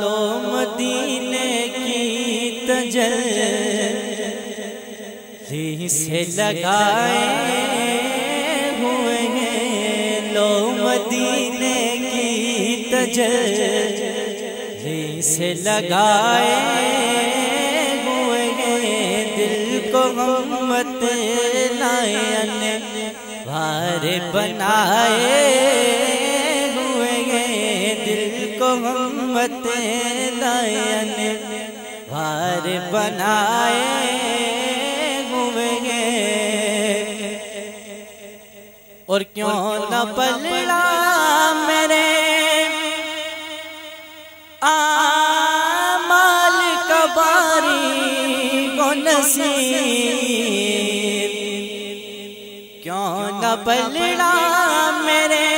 لو مدینے کی تجلی سے لگائے ہوئے ہیں، لو مدینے کی تجلی سے لگائے ہوئے ہیں، دل کو غمت لائن بھار بنائے ہوئے ہیں، دل کو غمت لائن بھار بنائے ہوئے ہیں۔ اور کیوں نہ پلڑا میرے اعمال کا باری کو نصیب، کیوں نہ پلڑا میرے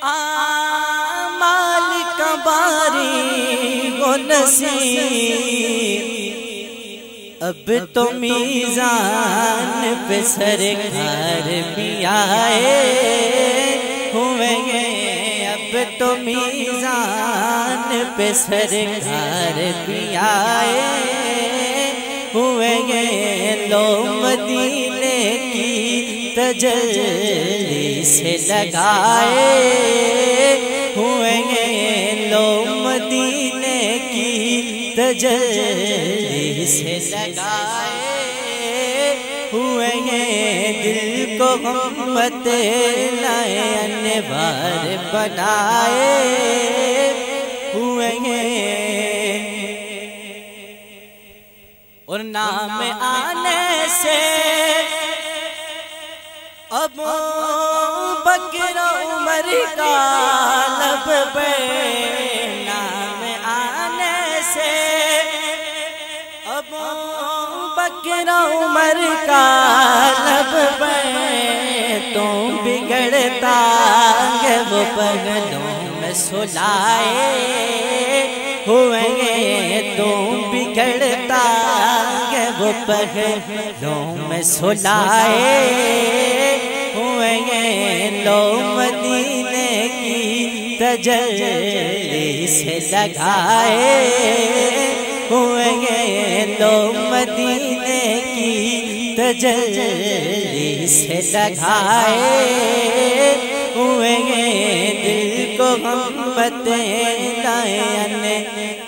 اعمال کا باری کو نصیب، اب تو میزان پہ سرکار بھی آئے ہوئے ہیں، اب تو میزان پہ سرکار بھی آئے ہوئے ہیں، لو مدینے کی تجلی سے لگائے ہوئے ہیں، لو مدینے کی تجلی سے لگائے ہوئے ہیں، دل کو غمت لائن بھار بنائے ہوئے ہیں۔ اور نام آنے سے ابو بکر عمر کا لب پہ، نام آنے سے ابو بکر عمر کا لب پہ، تم بگڑتا کہ وہ پگلوں میں سلائے ہوئے ہیں، تم بگڑتا کہ وہ پگلوں میں سلائے ہوئے ہیں، لو مدینے کی تجلی سے لگائے ہوئے ہیں، لو مدینے کی تجلی سے لگائے ہوئے ہیں، دل کو غمت لائن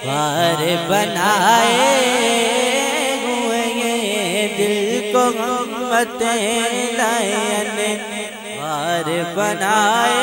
بھار بنائے ہوئے ہیں، دل کو غمت لائن بھار بنائے